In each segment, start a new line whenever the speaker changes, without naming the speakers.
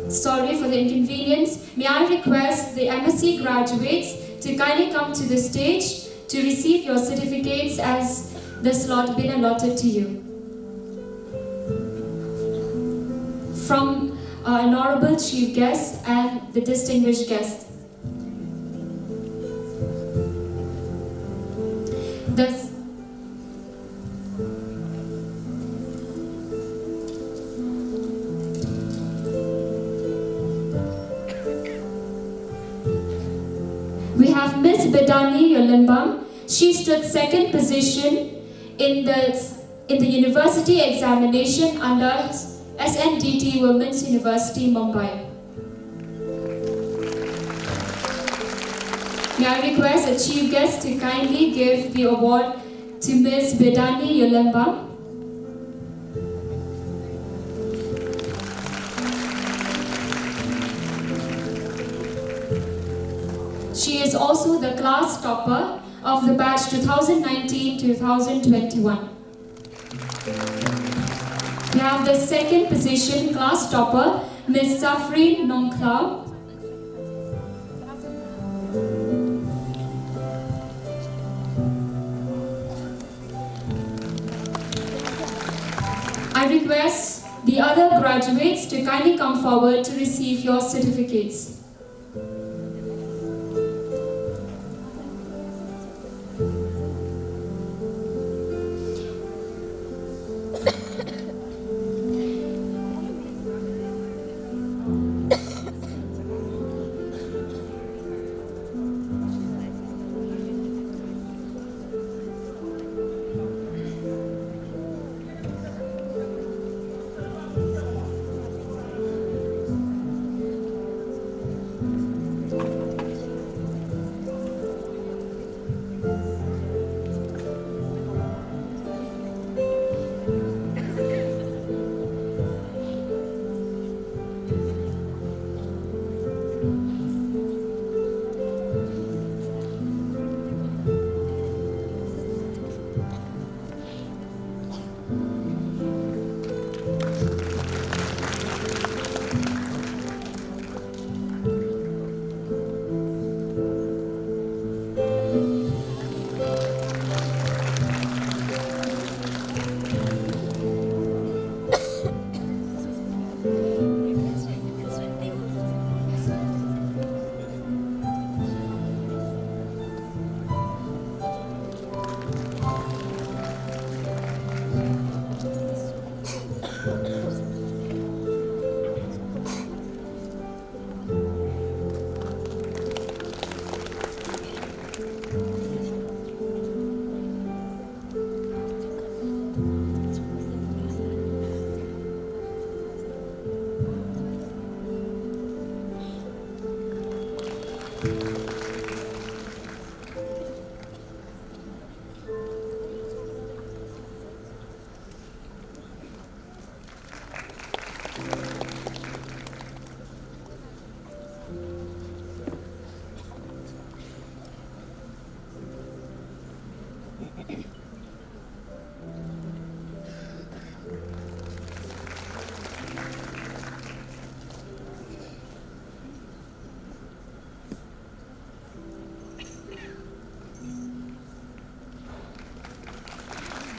Sorry for the inconvenience. May I request the MSc graduates to kindly come to the stage to receive your certificates as the slot been allotted to you. From our honorable chief guest and the distinguished guest. We have Miss Bedani Yolimbam. She stood second position in the university examination under SNDT Women's University, Mumbai. May I request the chief guest to kindly give the award to Miss Bedani Yolimbam. She is also the class topper of the batch 2019-2021. We have the second position class topper, Ms. Safri Nongklau. I request the other graduates to kindly come forward to receive your certificates.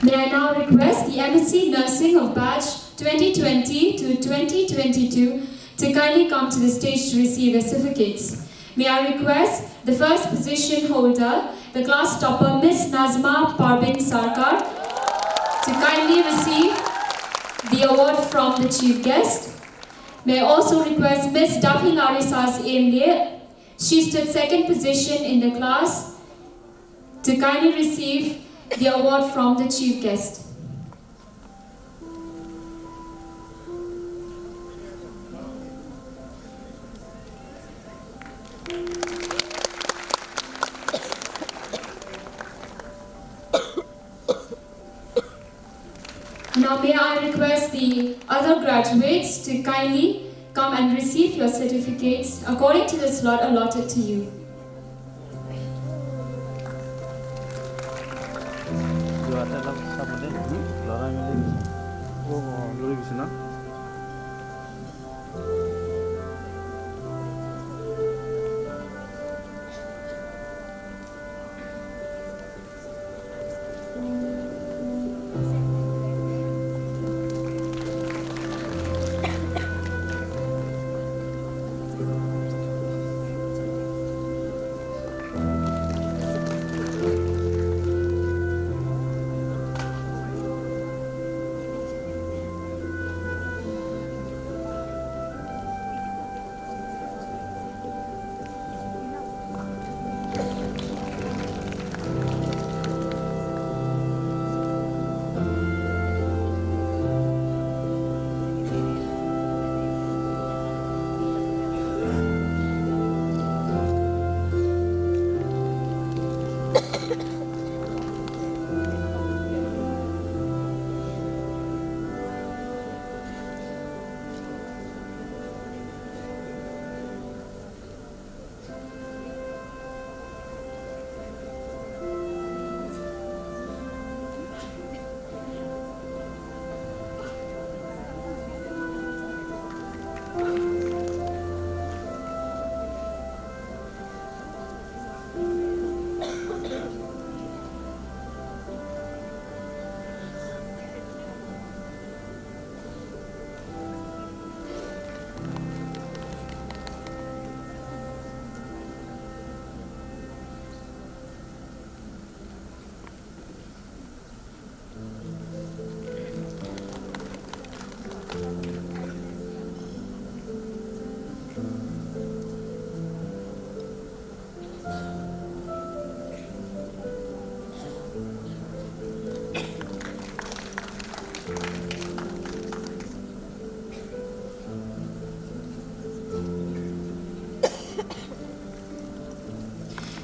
May I now request the MSc Nursing of batch 2020 to 2022 to kindly come to the stage to receive their certificates. May I request the first position holder, the class topper, Miss Nazma Parbin Sarkar, to kindly receive the award from the chief guest. May I also request Miss Daphne Sas Emle. She stood second position in the class to kindly receive the award from the chief guest. Now may I request the other graduates to kindly come and receive your certificates according to the slot allotted to you.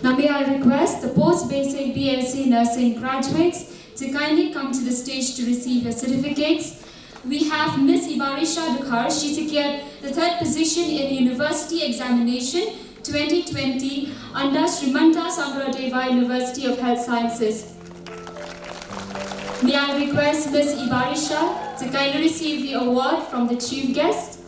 Now may I request the post-basic BSc Nursing graduates to kindly come to the stage to receive your certificates. We have Ms. Ibarisha Dukhar. She secured the 3rd position in University Examination 2020 under Srimanta Sangradeva University of Health Sciences. May I request Ms. Ibarisha to kindly receive the award from the chief guest.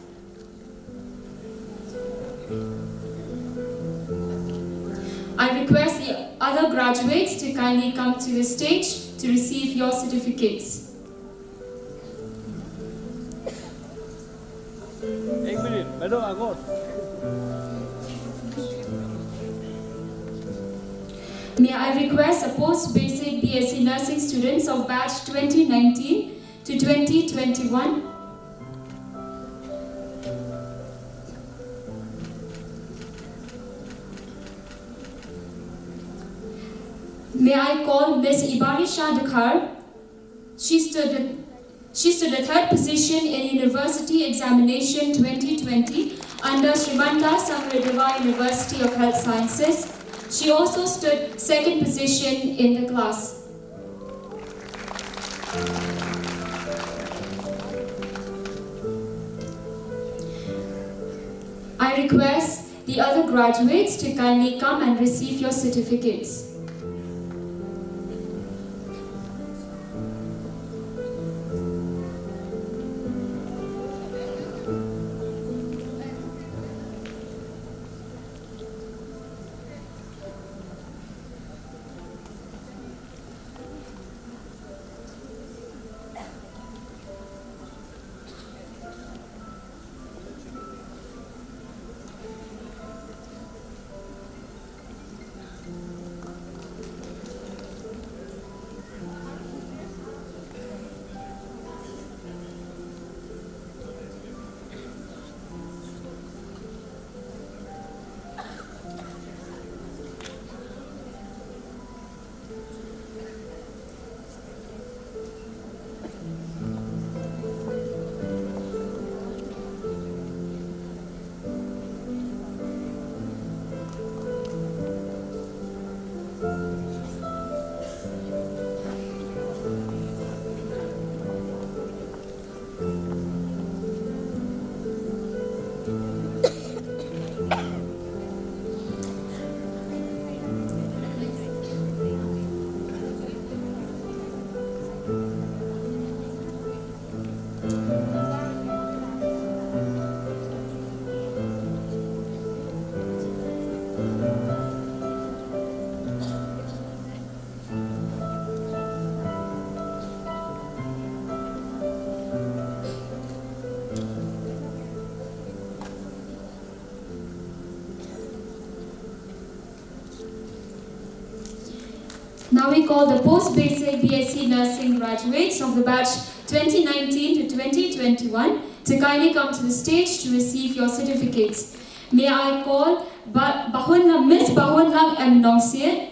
I request the other graduates to kindly come to the stage to receive your certificates.
एक minute बैठो आगो
May I request the post-basic BSc Nursing students of batch 2019 to 2021 May I call Ms. Ibarisha Dukhar. She stood the 3rd position in University Examination 2020 under Srimanta Sangradeva University of Health Sciences. She also stood 2nd position in the class. I request the other graduates to kindly come and receive your certificates. Now we call the post-basic BSc Nursing graduates of the batch 2019 to 2021 to kindly come to the stage to receive your certificates. May I call Ms. Bahunlang M. Nongsiet.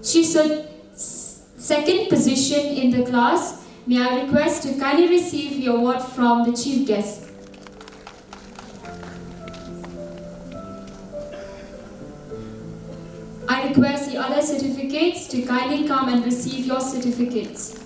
She stood 2nd position in the class. May I request to kindly receive your award from the chief guest. I request the other certificates to kindly come and receive your certificates.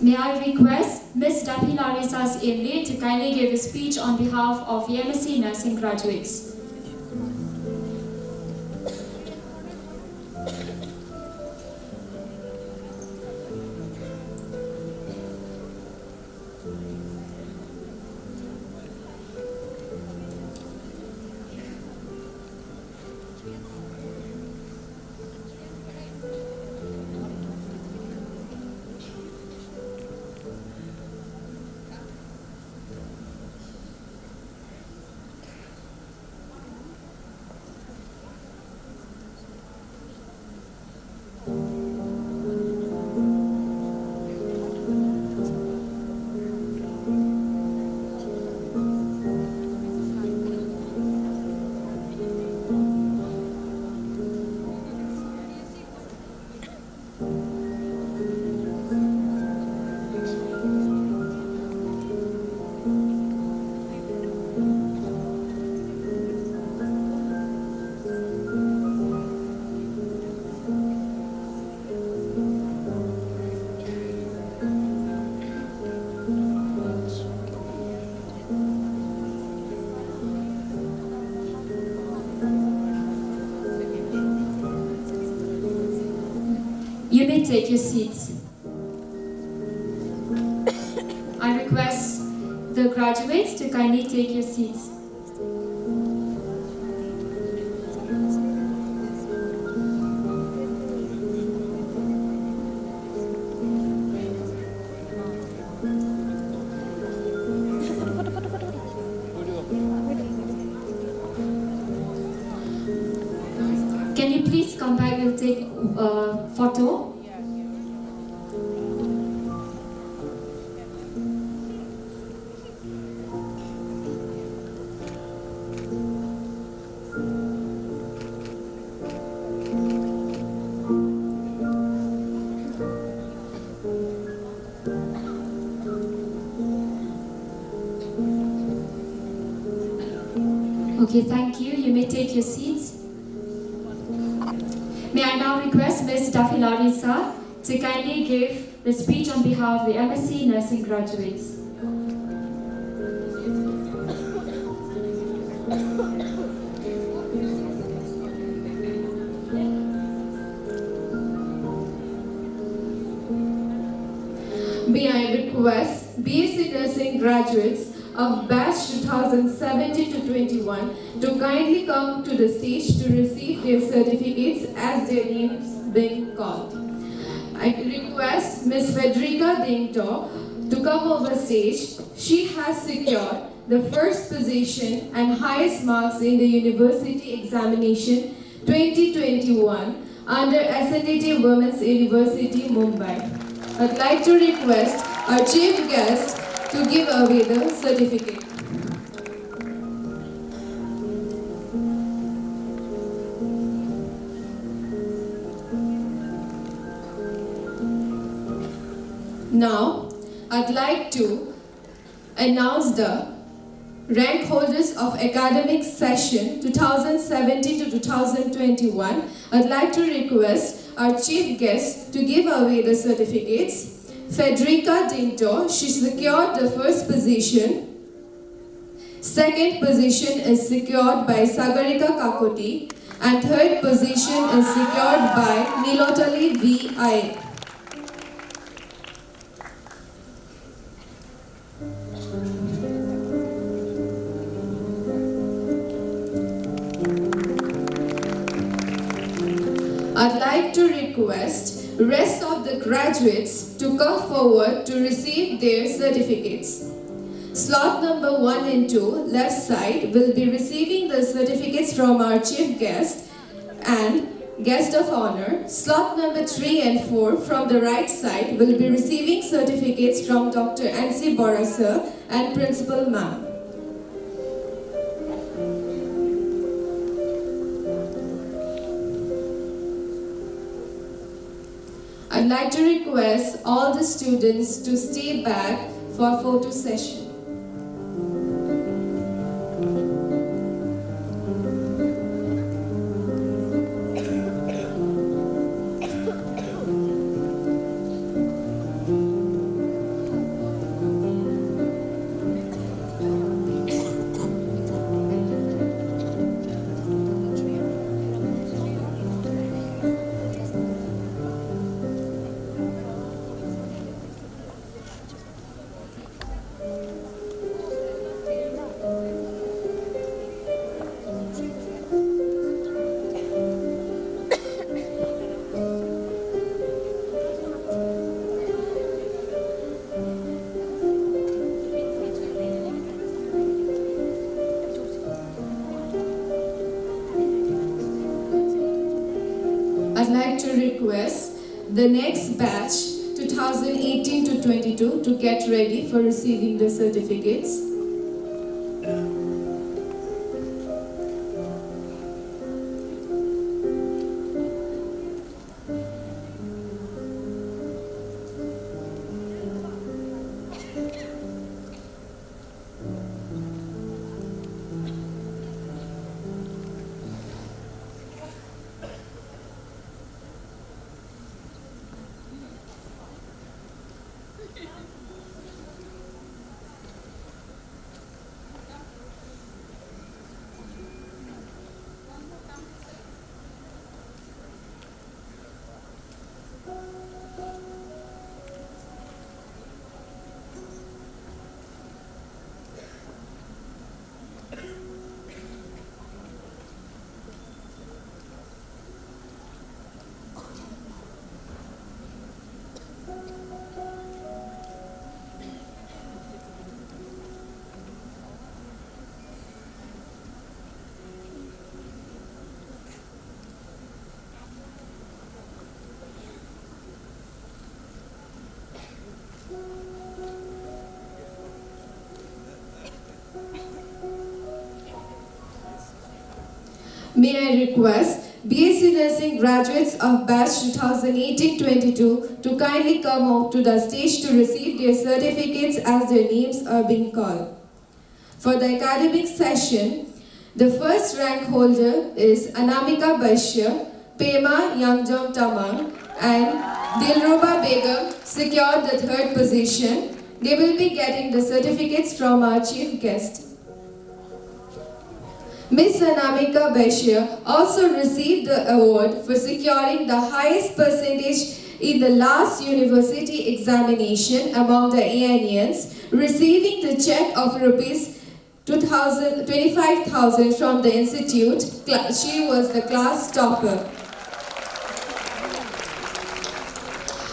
May I request Ms. Dapilarisas Imli to kindly give a speech on behalf of the MSc Nursing graduates. You may take your seats. I request the graduates to kindly take your seats. Can you please come back? We'll take a photo. Okay, thank you. You may take your seats. May I now request Ms. Dafilarisa to kindly give the speech on behalf of the MSc Nursing graduates.
May I request BSc Nursing graduates of batch 2017 to 21 to kindly come to the stage to receive their certificates as their names being called. I request Ms. Federica Dinto to come over stage. She has secured the first position and highest marks in the University Examination 2021 under SNDT Women's University, Mumbai. I'd like to request our chief guest to give away the certificate. Now, I'd like to announce the rank holders of academic session 2017 to 2021. I'd like to request our chief guest to give away the certificates. Federica Dinto, she secured the first position. Second position is secured by Sagarika Kakoti. And third position is secured by Nilotali V.I. I'd like to request rest of the graduates to come forward to receive their certificates. Slot number 1 and 2, left side, will be receiving the certificates from our chief guest and guest of honor. Slot number 3 and 4 from the right side will be receiving certificates from Dr. N.C. Borasa and Principal Ma'am. I'd like to request all the students to stay back for photo session. I'd like to request the next batch 2018 to 22 to get ready for receiving the certificates. May I request BSc Nursing graduates of batch 2018-22 to kindly come up to the stage to receive their certificates as their names are being called. For the academic session, the first rank holder is Anamika Bashir, Pema Yangjom Tamang, and Dilruba Begum secured the third position. They will be getting the certificates from our chief guest. Miss Anamika Bashir also received the award for securing the highest percentage in the last university examination among the AINEans, receiving the check of rupees 25,000 from the institute. She was the class topper.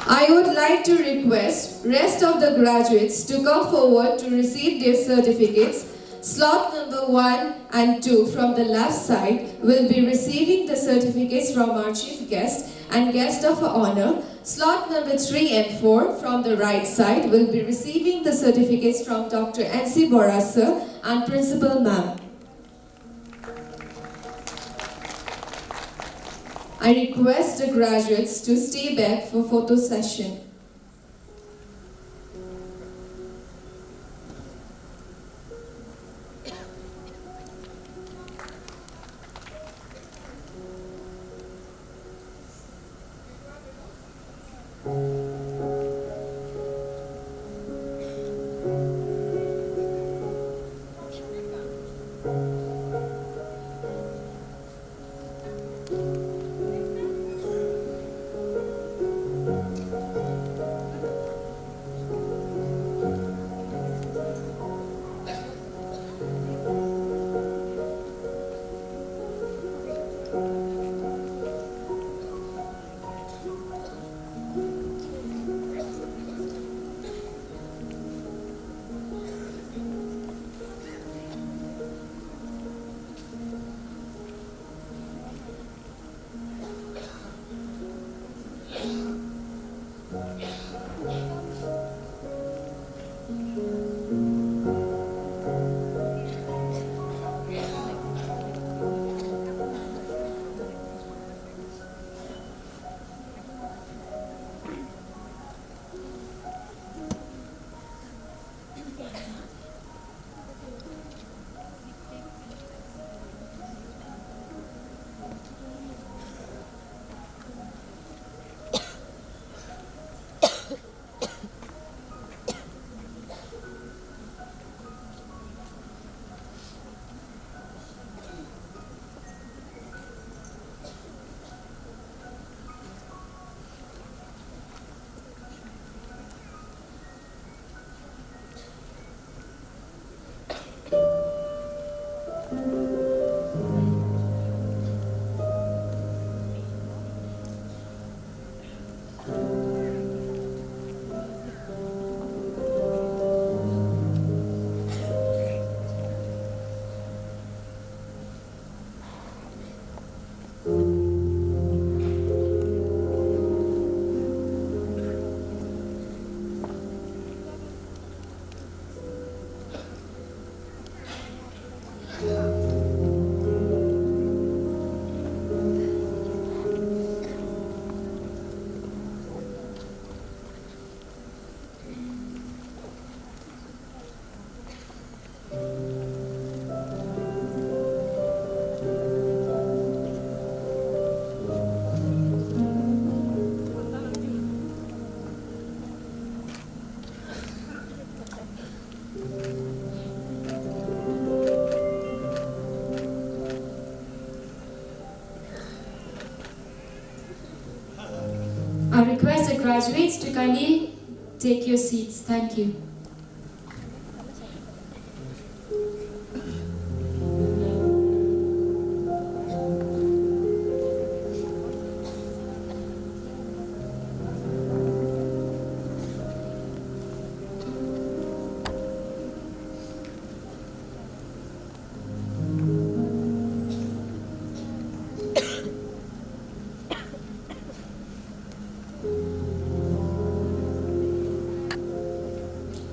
I would like to request rest of the graduates to come forward to receive their certificates. Slot number 1 and 2 from the left side will be receiving the certificates from our chief guest and guest of honor. Slot number 3 and 4 from the right side will be receiving the certificates from Dr. N.C. Bora sir and Principal Ma'am. I request the graduates to stay back for photo session.
I request the graduates to kindly take your seats. Thank you.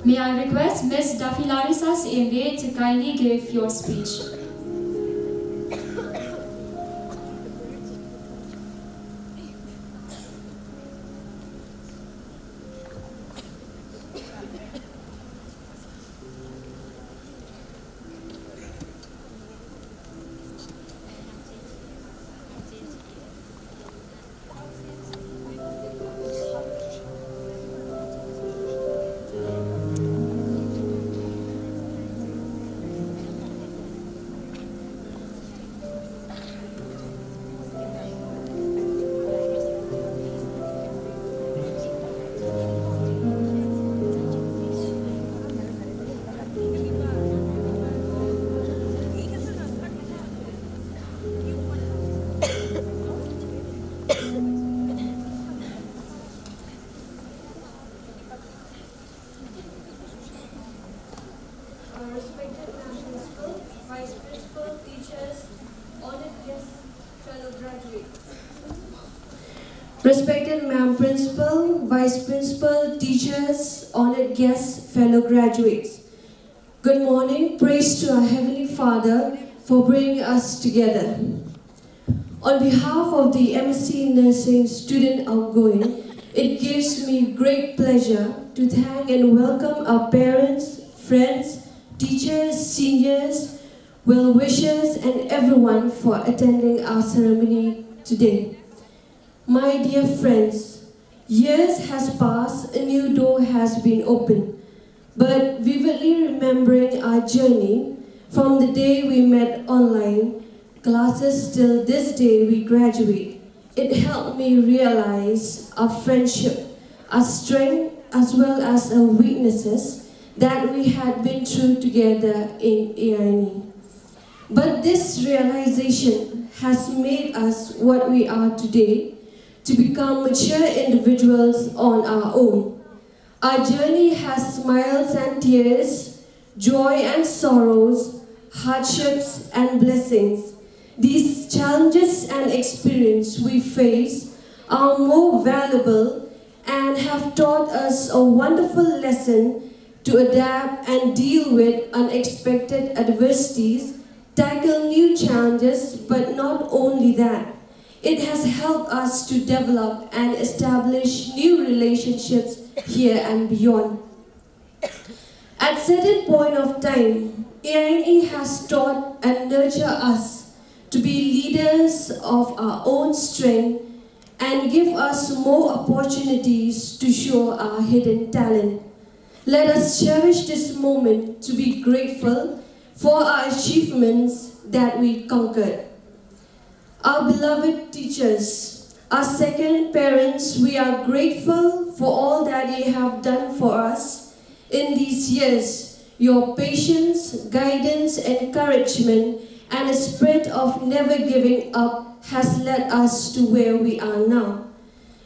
May I request Ms. Dafilarisa MBA to kindly give your speech.
Respected Ma'am Principal, Vice Principal, teachers, honored guests, fellow graduates. Good morning. Praise to our Heavenly Father for bringing us together. On behalf of the MSc Nursing student outgoing, it gives me great pleasure to thank and welcome our parents, friends, teachers, seniors, well-wishers, and everyone for attending our ceremony today. My dear friends, years has passed, a new door has been opened. But vividly remembering our journey from the day we met online classes till this day we graduate, it helped me realize our friendship, our strength, as well as our weaknesses that we had been through together in AINE. But this realization has made us what we are today, to become mature individuals on our own. Our journey has smiles and tears, joy and sorrows, hardships and blessings. These challenges and experiences we face are more valuable and have taught us a wonderful lesson to adapt and deal with unexpected adversities, tackle new challenges, but not only that. It has helped us to develop and establish new relationships here and beyond. At certain point of time, AINE has taught and nurtured us to be leaders of our own strength and give us more opportunities to show our hidden talent. Let us cherish this moment to be grateful for our achievements that we conquered. Our beloved teachers, our second parents, we are grateful for all that you have done for us in these years. Your patience, guidance, encouragement, and a spirit of never giving up has led us to where we are now.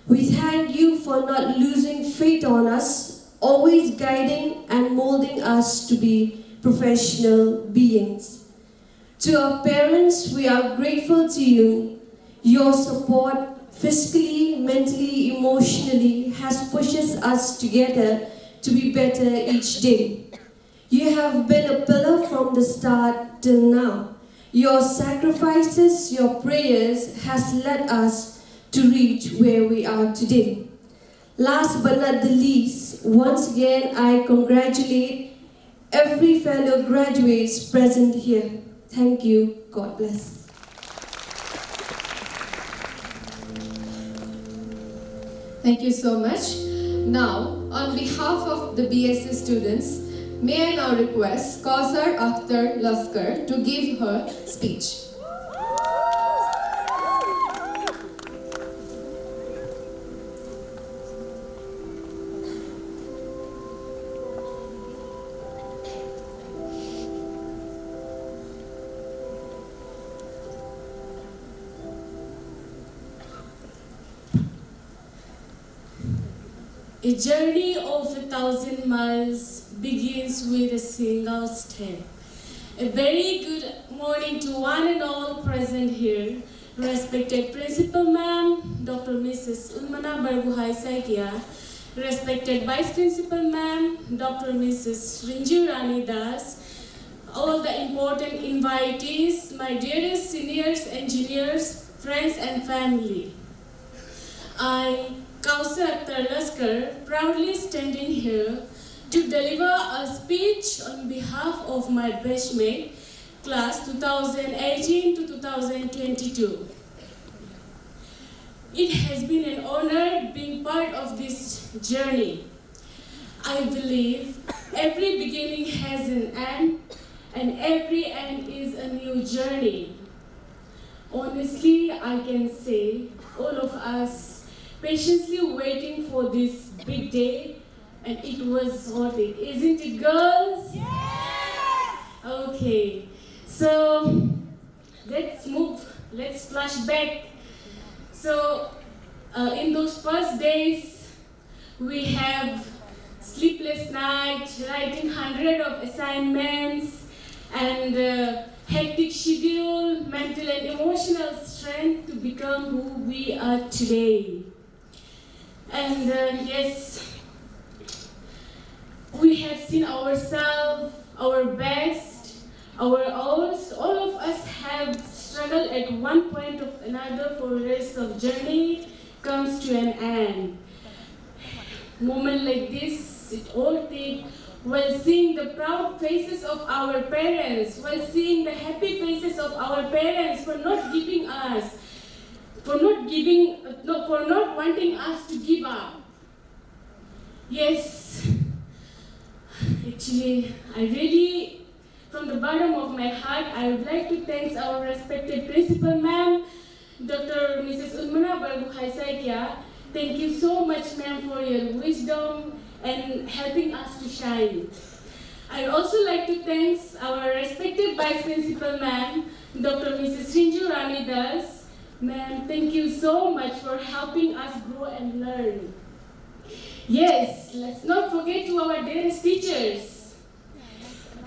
We thank you for not losing faith on us, always guiding and molding us to be professional beings. To our parents, we are grateful to you. Your support, physically, mentally, emotionally, has pushed us together to be better each day. You have been a pillar from the start till now. Your sacrifices, your prayers has led us to reach where we are today. Last but not the least, once again I congratulate every fellow graduates present here. Thank you. God bless.
Thank you so much. Now, on behalf of the BSc students, may I now request Kausar Akhtar Laskar to give her speech.
A journey of 1,000 miles begins with a single step. A very good morning to one and all present here. Respected Principal Ma'am, Dr. Mrs. Ulmana Barbuhai Saikia, respected Vice Principal Ma'am, Dr. Mrs. Rinju Rani Das, all the important invitees, my dearest seniors, engineers, friends and family. I, Kausar Akhtar Laskar, proudly standing here to deliver a speech on behalf of my batchmate, class 2018 to 2022. It has been an honor being part of this journey. I believe every beginning has an end, and every end is a new journey. Honestly, I can say all of us patiently waiting for this big day, and it was worth it. Isn't it, girls? Yes! Okay, so let's flash back. So, in those first days, we have sleepless nights, writing hundreds of assignments, and hectic schedule, mental and emotional strength to become who we are today. And yes, we have seen ourselves, our best, our hours. All of us have struggled at one point or another for the rest of journey comes to an end. Moment like this, it all takes while seeing the proud faces of our parents, while seeing the happy faces of our parents for not giving us, for not wanting us to give up. Yes, actually, I really, from the bottom of my heart, I would like to thank our respected principal ma'am, Dr. Mrs. Unmana Barguhai. Thank you so much, ma'am, for your wisdom and helping us to shine. I'd also like to thank our respected Vice Principal Ma'am, Dr. Mrs. Rinju Rani Das. Ma'am, thank you so much for helping us grow and learn. Yes, let's not forget to our dearest teachers.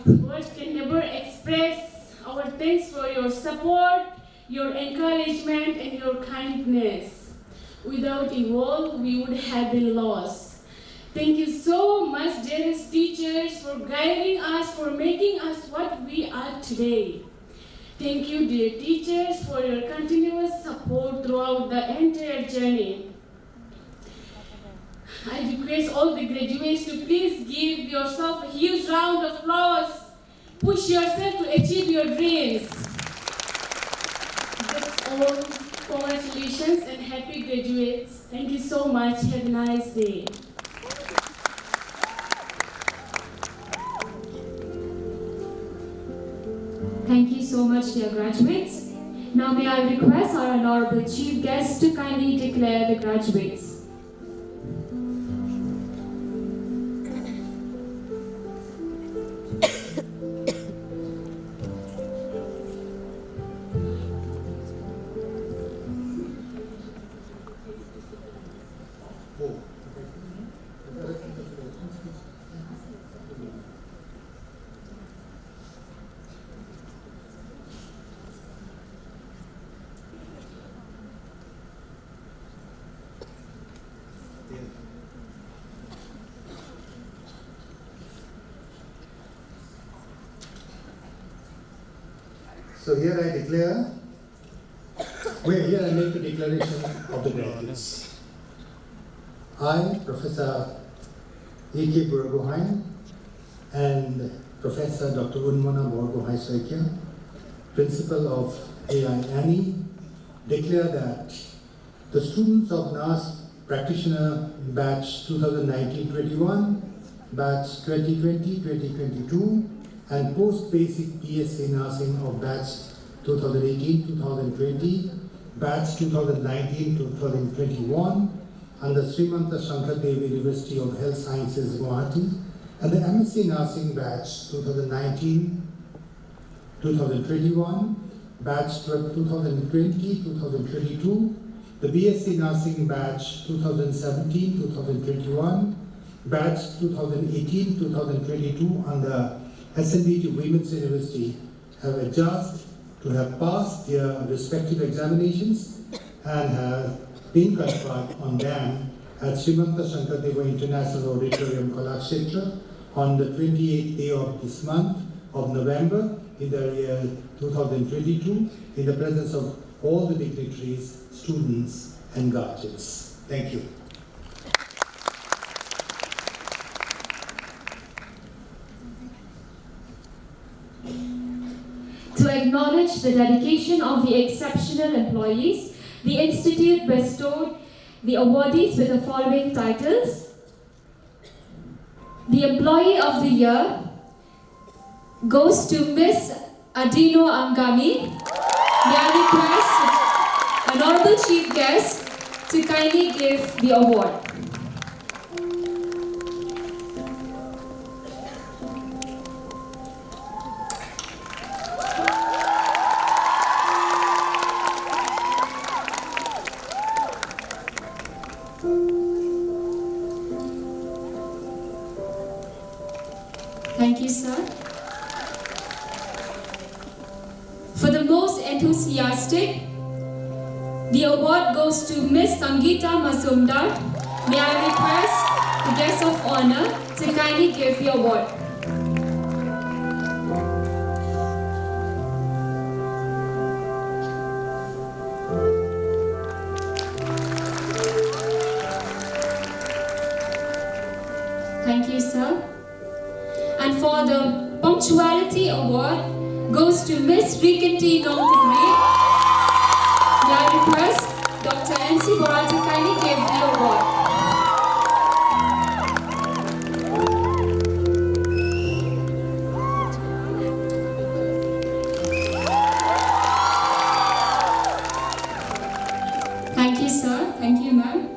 Words can never express our thanks for your support, your encouragement, and your kindness. Without you all, we would have been lost. Thank you so much, dearest teachers, for guiding us, for making us what we are today. Thank you, dear teachers, for your continuous support throughout the entire journey. I request all the graduates to please give yourself a huge round of applause. Push yourself to achieve your dreams. That's all. Congratulations and happy graduates. Thank you so much. Have a nice day.
Thank you so much, dear graduates. Now may I request our honorable chief guest to kindly declare the graduates.
So here I make the declaration of the graduates. I, Professor A.K. Buragohain and Professor Dr. Unmana Borgohai, Principal of AINE, declare that the students of Nurse Practitioner Batch 2019-21, Batch 2020-2022, and Post-Basic BSc Nursing of Batch 2018-2020, Batch 2019-2021, under Srimanta Shankardev University of Health Sciences, Guwahati, and the MSc Nursing Batch 2019-2021, Batch 2020-2022, the BSc Nursing Batch 2017-2021, Batch 2018-2022 under SNDT Women's University have adjusted to have passed their respective examinations and have been conferred on them at Srimanta Shankardev International Auditorium, Kalakshetra on the 28th day of this month of November in the year 2022 in the presence of all the dignitaries, students and guardians. Thank you.
To acknowledge the dedication of the exceptional employees, the Institute bestowed the awardees with the following titles. The Employee of the Year goes to Miss Adino Angami. May I request Honorable Chief Guest to kindly give the award. Thank you, sir. For the most enthusiastic, the award goes to Miss Sangeeta Mazumdar. May I request the guest of honor to kindly give the award. Thank you, sir. And for the punctuality award goes to Miss Rikinti Nongkunri. May I request Dr. N.C. Bora to kindly give the award. Thank you, sir. Thank you, ma'am.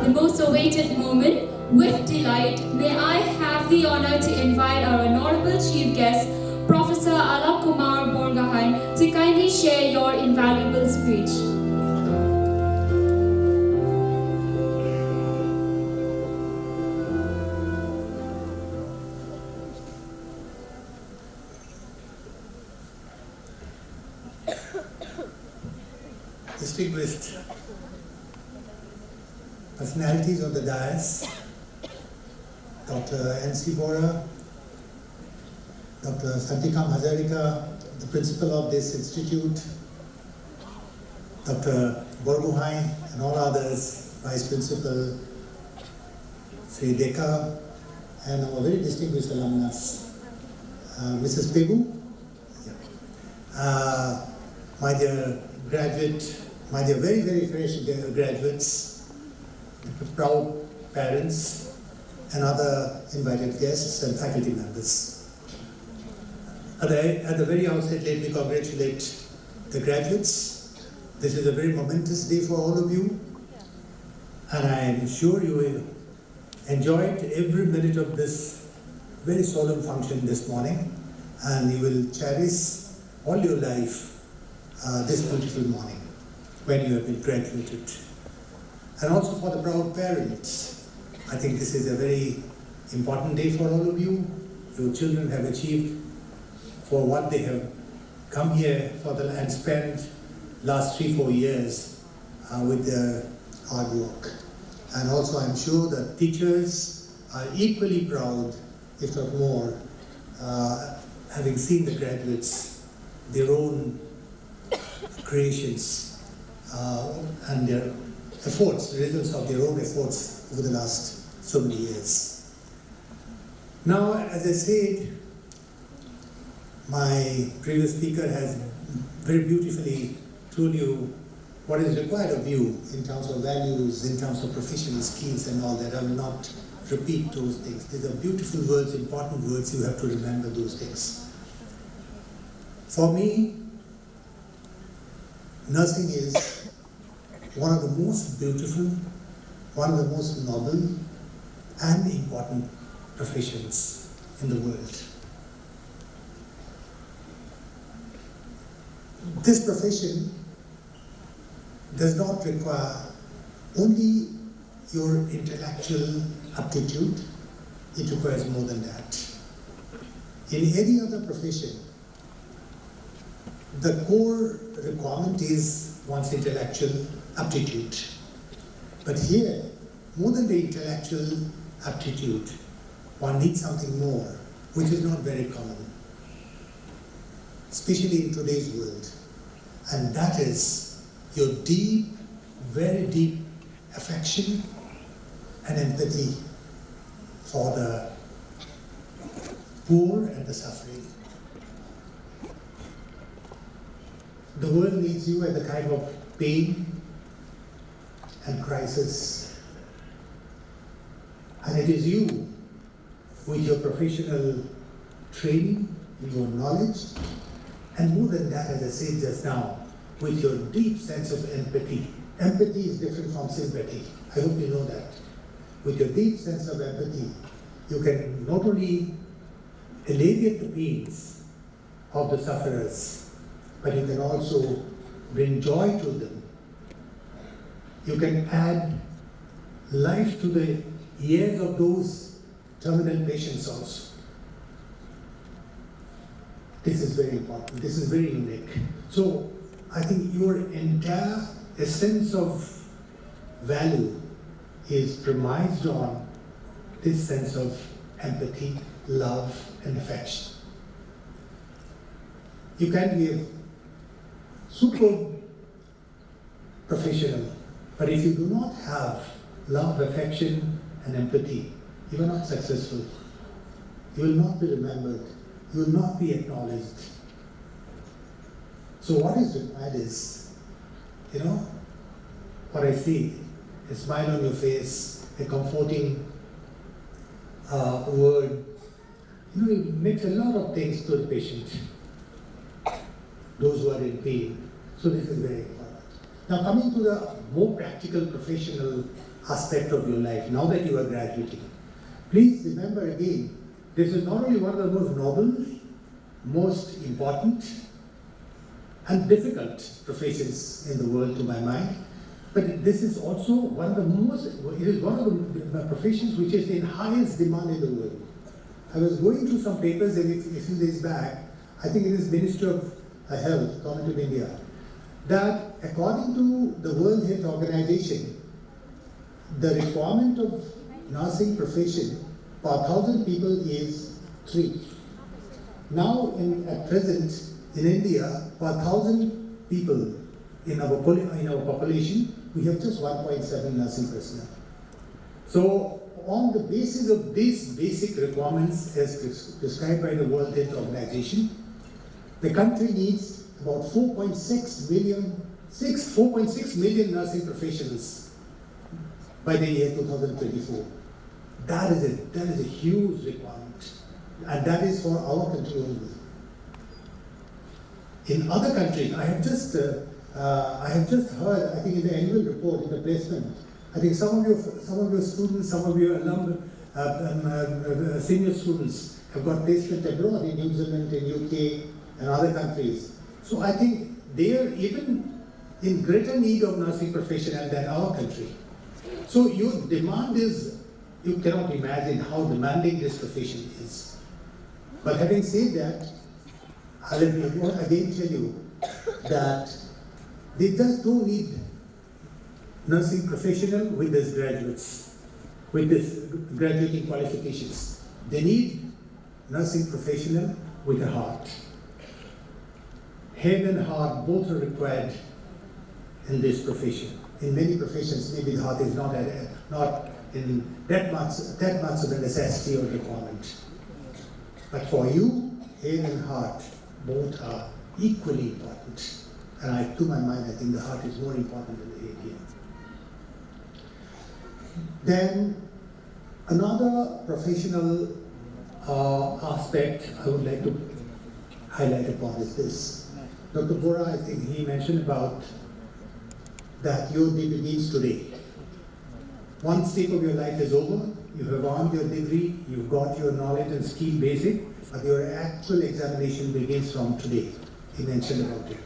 The most awaited moment, with delight, may I have the honor to invite our honorable chief guest, Professor Alak Kumar Borgahain, to kindly share your invaluable speech.
Distinguished personalities on the dais, Dr. N.C. Bora, Dr. Santikam Hazarika, the principal of this institute, Dr. Borguhain and all others, Vice Principal, Sri Deka, and our very distinguished alumnus, Mrs. Pegu, my dear graduate, my dear very, very fresh graduates, proud parents, and other invited guests and faculty members. At the very outset, let me congratulate the graduates. This is a very momentous day for all of you, and I am sure you will enjoy every minute of this very solemn function this morning, and you will cherish all your life this beautiful morning when you have been graduated. And also for the proud parents, I think this is a very important day for all of you. Your children have achieved for what they have come here for and spent last 3-4 years with their hard work. And also I'm sure that teachers are equally proud, if not more, having seen the graduates, their own creations and their efforts, the results of their own efforts over the last so many years. Now, as I said, my previous speaker has very beautifully told you what is required of you in terms of values, in terms of professional skills and all that. I will not repeat those things. These are beautiful words, important words. You have to remember those things. For me, nursing is one of the most beautiful, one of the most noble and important professions in the world. This profession does not require only your intellectual aptitude, it requires more than that. In any other profession, the core requirement is one's intellectual aptitude. But here, more than the intellectual aptitude, one needs something more, which is not very common, especially in today's world. And that is your deep, very deep affection and empathy for the poor and the suffering. The world needs you at the time of pain and crisis. And it is you, with your professional training, your knowledge, and more than that, as I said just now, with your deep sense of empathy. Empathy is different from sympathy. I hope you know that. With your deep sense of empathy, you can not only alleviate the pains of the sufferers, but you can also bring joy to them. You can add life to the years of those terminal patients also. This is very important. This is very unique. So I think your entire
a sense of value is premised on this sense of empathy, love, and affection. You can be a super professional, but if you do not have love, affection, and empathy, you are not successful. You will not be remembered. You will not be acknowledged. So what is required is, what I see, a smile on your face, a comforting word. It makes a lot of things to the patient, those who are in pain. So this is very important. Now coming to the more practical professional aspect of your life, now that you are graduating, please remember again, this is not only one of the most noble, most important, and difficult professions in the world to my mind, but this is also one of the professions which is in highest demand in the world. I was going through some papers a few days back, I think it is Ministry of Health, Government of India, that according to the World Health Organization, the requirement of nursing profession per 1,000 people is 3. Now, at present, in India, per 1,000 people in our population, we have just 1.7 nursing personnel. So, on the basis of these basic requirements as prescribed by the World Health Organization, the country needs about 4.6 million nursing professionals by the year 2024. That is a huge requirement, and that is for our country only. In other countries, I have just heard, I think in the annual report, in the placement, I think some of your students, some of your senior students have got placement abroad in New Zealand, in UK, and other countries. So I think they are even in greater need of nursing professionals than our country. So your demand is, you cannot imagine how demanding this profession is. But having said that, I will again tell you that they just don't need nursing professional with these graduates, with these graduating qualifications. They need nursing professional with a heart. Head and heart both are required in this profession. In many professions, maybe the heart is not in that much of a necessity or requirement. But for you, head and heart both are equally important. And to my mind, I think the heart is more important than the head here. Then another professional aspect I would like to highlight upon is this. Dr. Bora, I think he mentioned about that your day begins today. One step of your life is over, you have earned your degree, you've got your knowledge and skill basic, but your actual examination begins from today. He mentioned about it.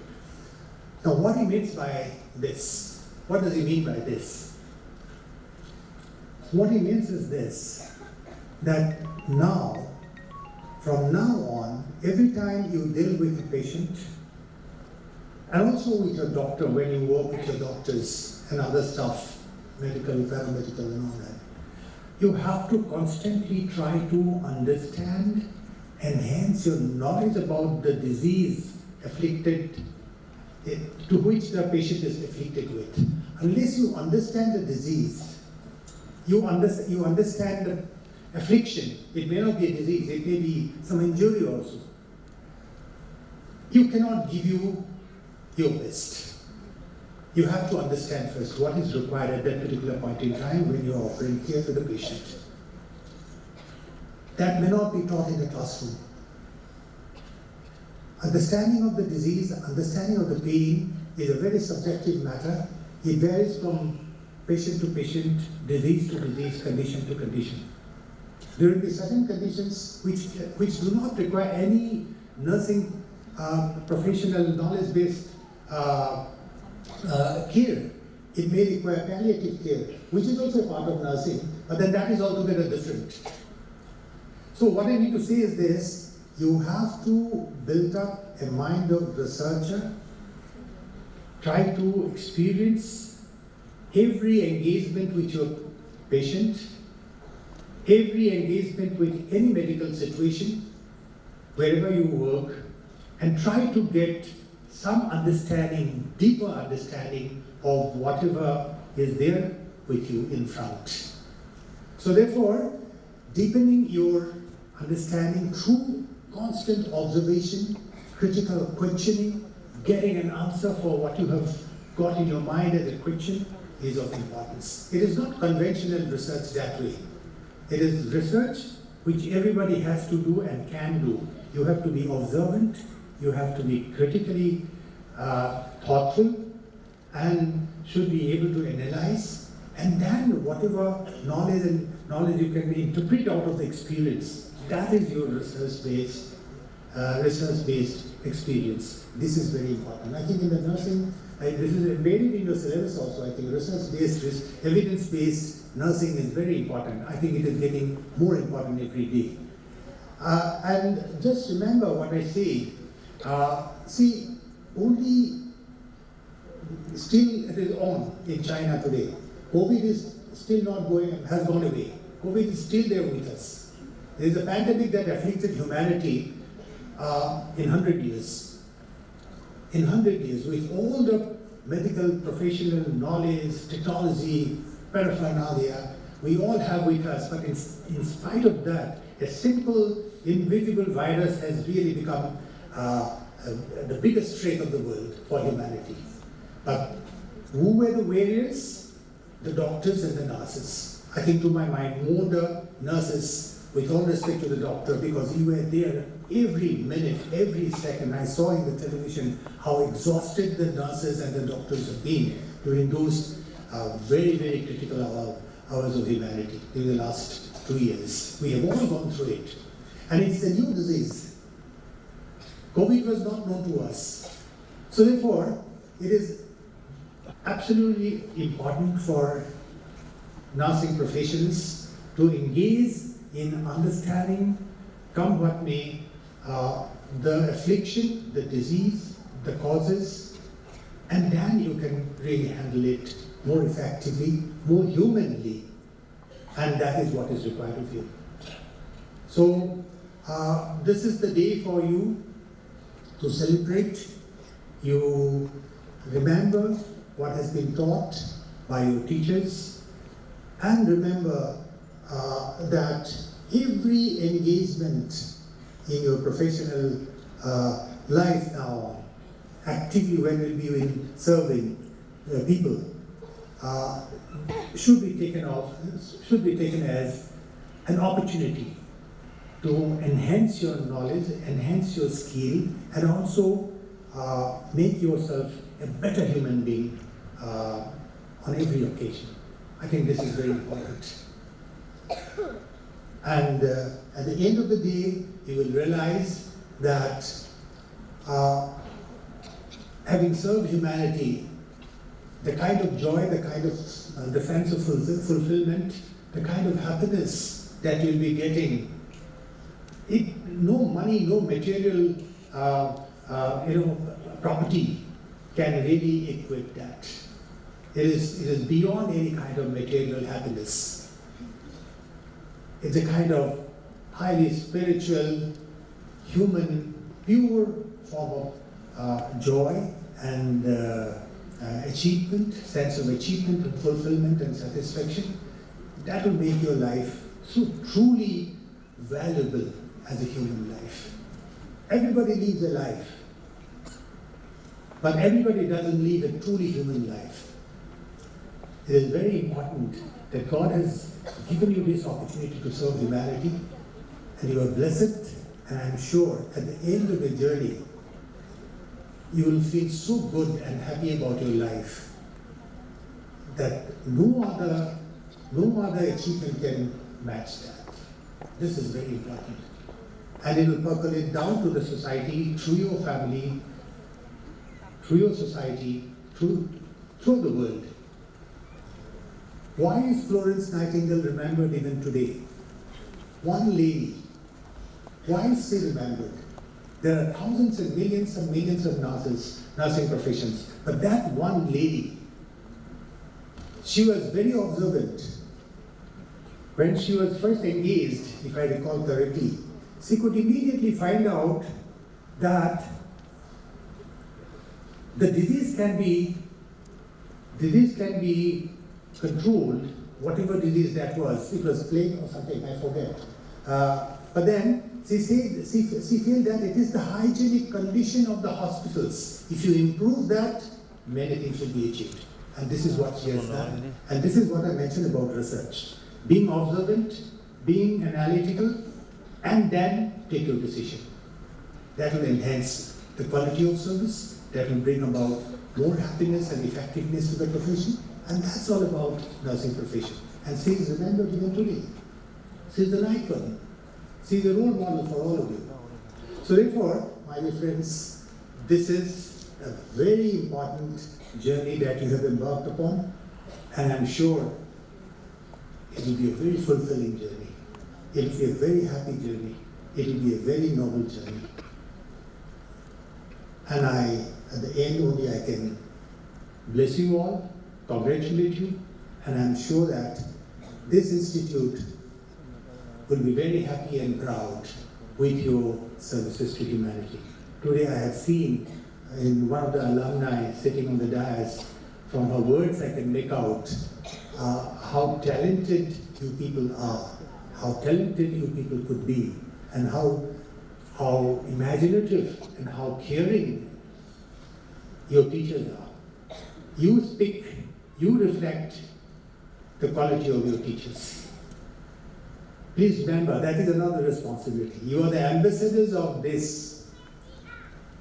Now what he means by this, what does he mean by this? What he means is this, that now, from now on, every time you deal with a patient, and also with your doctor, when you work with your doctors and other stuff, medical, paramedical and all that, you have to constantly try to understand, enhance your knowledge about the disease afflicted, to which the patient is afflicted with. Unless you understand the disease, you understand the affliction. It may not be a disease, it may be some injury also. You cannot give you your best. You have to understand first what is required at that particular point in time when you are offering care to the patient. That may not be taught in the classroom. Understanding of the disease, understanding of the pain is a very subjective matter. It varies from patient to patient, disease to disease, condition to condition. There will be certain conditions which do not require any nursing professional knowledge-based care. It may require palliative care, which is also a part of nursing, but then that is altogether different. So what I need to say is this, you have to build up a mind of researcher try to experience every engagement with your patient, every engagement with any medical situation, wherever you work, and try to get some understanding, deeper understanding of whatever is there with you in front. So therefore, deepening your understanding through constant observation, critical questioning, getting an answer for what you have got in your mind as a question is of importance. It is not conventional research that way. It is research which everybody has to do and can do. You have to be observant, you have to be critically thoughtful, and should be able to analyze, and then whatever knowledge you can interpret out of the experience, that is your research-based experience. This is very important. I think in the nursing, this is embedded in your syllabus also. I think research-based, evidence-based nursing is very important. I think it is getting more important every day. And just remember what I say. See, only still it is on in China today. COVID is still not going, has gone away. COVID is still there with us. There is a pandemic that afflicted humanity in 100 years. In 100 years, with all the medical professional knowledge, technology, paraphernalia, we all have with us, but in spite of that, a simple, invisible virus has really become the biggest threat of the world for humanity. But who were the warriors? The doctors and the nurses. I think to my mind, more the nurses, with all respect to the doctor, because you were there every minute, every second. I saw in the television how exhausted the nurses and the doctors have been during those very, very critical hours of humanity in the last 2 years. We have all gone through it. And it's a new disease. COVID was not known to us. So therefore, it is absolutely important for nursing professionals to engage in understanding, come what may, the affliction, the disease, the causes, and then you can really handle it more effectively, more humanly, and that is what is required of you. So this is the day for you to celebrate. You remember what has been taught by your teachers, and remember that every engagement in your professional life now, actively when you'll be in serving people, should be taken as an opportunity to enhance your knowledge, enhance your skill, and also make yourself a better human being on every occasion. I think this is very important. And at the end of the day, you will realize that having served humanity, the kind of joy, the kind of the sense of fulfillment, the kind of happiness that you'll be getting, no money, no material, property can really equate that. It is beyond any kind of material happiness. It's a kind of highly spiritual, human, pure form of joy and achievement, sense of achievement and fulfillment and satisfaction. That will make your life so truly valuable as a human life. Everybody lives a life, but everybody doesn't live a truly human life. It is very important that God has given you this opportunity to serve humanity, and you are blessed, and I'm sure at the end of the journey, you will feel so good and happy about your life that no other achievement can match that. This is very important. And it will percolate down to the society, through your family, through your society, through the world. Why is Florence Nightingale remembered even today? One lady. Why is she remembered? There are thousands and millions of nurses, nursing professions. But that one lady, she was very observant. When she was first engaged, if I recall correctly, she could immediately find out that the disease can be controlled, whatever disease that was. It was plague or something, I forget. But then she felt that it is the hygienic condition of the hospitals. If you improve that, many things will be achieved. And this is what she has done. And this is what I mentioned about research. Being observant, being analytical, and then take your decision. That will enhance the quality of service, that will bring about more happiness and effectiveness to the profession, and that's all about nursing profession. And she is remembered even today. She is an icon. She is a role model for all of you. So therefore, my dear friends, this is a very important journey that you have embarked upon, and I'm sure it will be a very fulfilling journey. It will be a very happy journey. It will be a very noble journey. And at the end only I can bless you all, congratulate you, and I'm sure that this institute will be very happy and proud with your services to humanity. Today I have seen in one of the alumni sitting on the dais, from her words I can make out how talented you people are, how talented you people could be, and how imaginative and how caring your teachers are. You speak, you reflect the quality of your teachers. Please remember, that is another responsibility. You are the ambassadors of this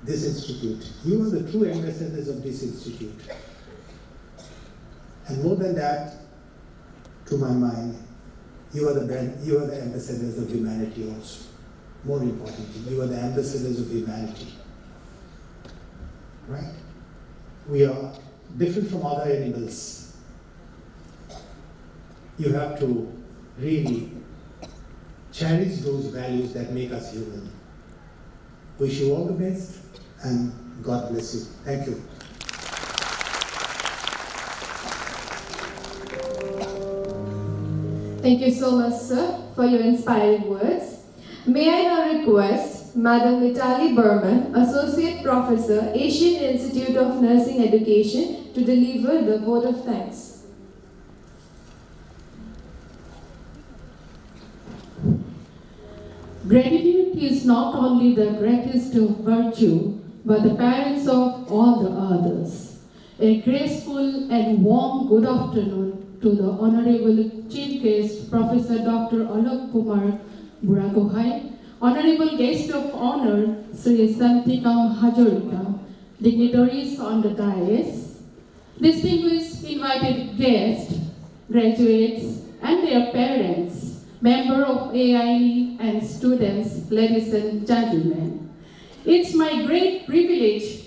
institute. You are the true ambassadors of this institute. And more than that, to my mind, you are the ambassadors of humanity also. More importantly, you are the ambassadors of humanity. Right? We are different from other animals. You have to really cherish those values that make us human. Wish you all the best, and God bless you. Thank you.
Thank you so much, sir, for your inspiring words. May I now request Madam Mitali Burman, Associate Professor, Asian Institute of Nursing Education, to deliver the vote of thanks.
Gratitude is not only the greatest of virtue, but the parents of all the others. A graceful and warm good afternoon to the Honorable Chief Guest, Professor Dr. Alok Kumar Buragohai, Honorable Guest of Honor, Sri Santikam Hazarika, dignitaries on the dais, distinguished invited guests, graduates, and their parents, member of AINE and students, ladies and gentlemen. It's my great privilege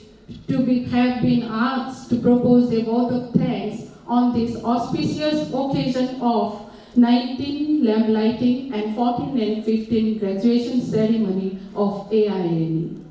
to have been asked to propose a vote of thanks on this auspicious occasion of 19 lamp lighting and 14 and 15 graduation ceremony of AINE.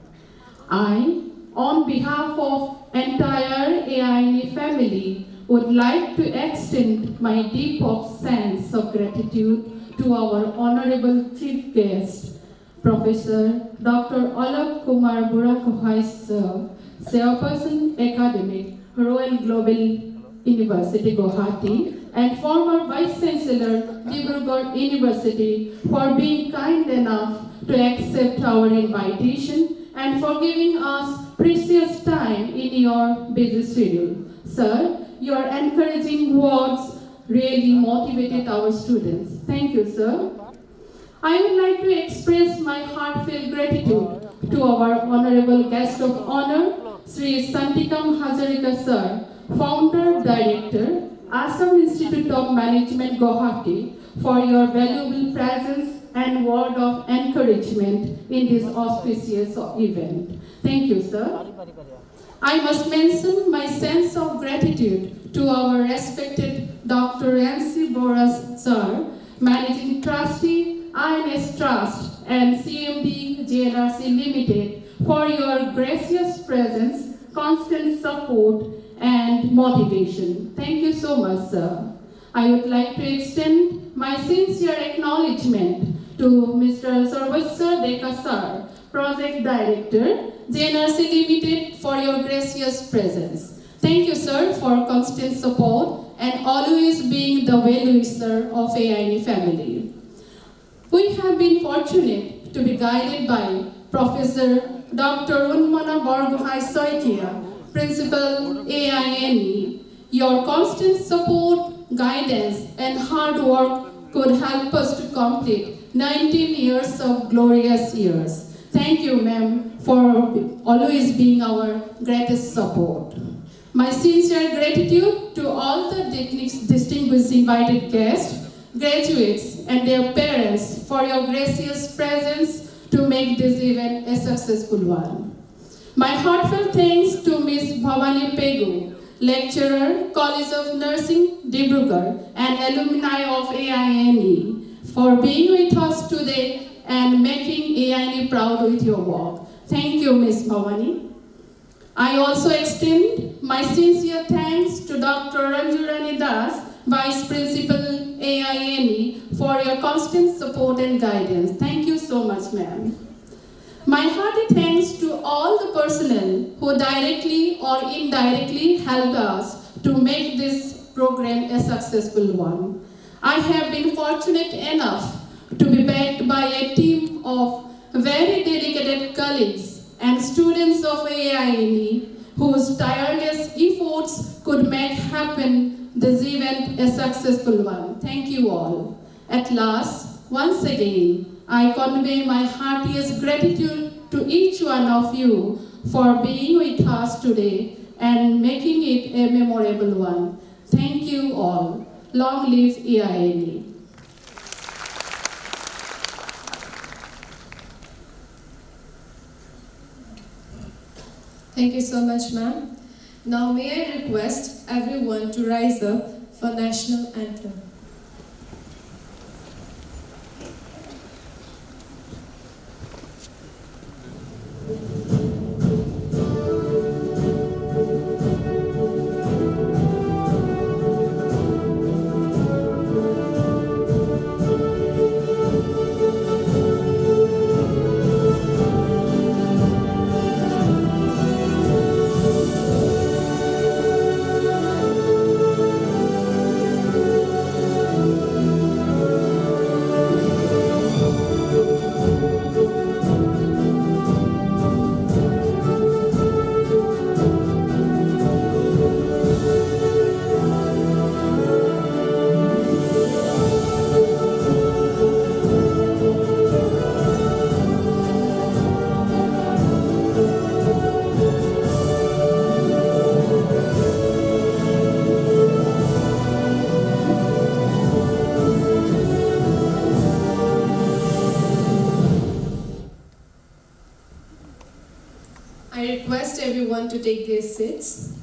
I, on behalf of entire AINE family, would like to extend my deep sense of gratitude to our Honorable Chief Guest, Professor Dr. Alok Kumar Buragohai, sir, Chairperson Academic, Royal Global University, Guwahati, and former Vice Chancellor, Dibrugarh University, for being kind enough to accept our invitation and for giving us precious time in your busy schedule. Sir, your encouraging words really motivated our students. Thank you, sir. I would like to express my heartfelt gratitude to our Honorable Guest of Honor, Sri Santikam Hazarika, sir, Founder Director, Assam Institute of Management, Guwahati, for your valuable presence and word of encouragement in this auspicious event. Thank you, sir. I must mention my sense of gratitude to our respected Dr. M.C. Boras, sir, Managing Trustee, INS Trust, and CMD JNRC Limited, for your gracious presence, constant support, and motivation. Thank you so much, sir. I would like to extend my sincere acknowledgement to Mr. Sarvasya Dekasar, Project Director, JNRC Limited, for your gracious presence. Thank you, sir, for constant support and always being the well-wisher of AINE family. We have been fortunate to be guided by Professor Dr. Unmana Bargohai Soikia, Principal AINE. Your constant support, guidance, and hard work could help us to complete 19 years of glorious years. Thank you, ma'am, for always being our greatest support. My sincere gratitude to all the distinguished invited guests, graduates, and their parents for your gracious presence to make this event a successful one. My heartfelt thanks to Ms. Bhavani Pegu, lecturer, College of Nursing, Dibrugarh, and alumni of AINE, for being with us today and making AINE proud with your work. Thank you, Ms. Bhavani. I also extend my sincere thanks to Dr. Ranjurani Das, Vice Principal AINE, for your constant support and guidance. Thank you so much, ma'am. My hearty thanks to all the personnel who directly or indirectly helped us to make this program a successful one. I have been fortunate enough to be backed by a team of very dedicated colleagues and students of AINE whose tireless efforts could make happen this event a successful one. Thank you all. At last, once again, I convey my heartiest gratitude to each one of you for being with us today and making it a memorable one. Thank you all. Long live AINE.
Thank you so much, ma'am. Now may I request everyone to rise up for national anthem. I request everyone to take their seats.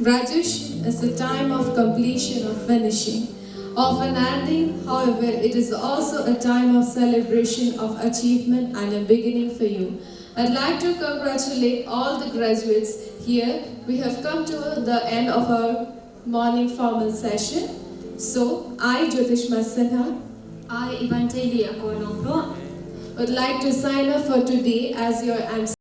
Graduation is a time of completion, of finishing, of an ending. However, it is also a time of celebration, of achievement, and a beginning for you. I'd like to congratulate all the graduates here. We have come to the end of our morning formal session. So, I, Jyotishma Sinha,
I, Evangelia Kornopro,
would like to sign up for today as your MC.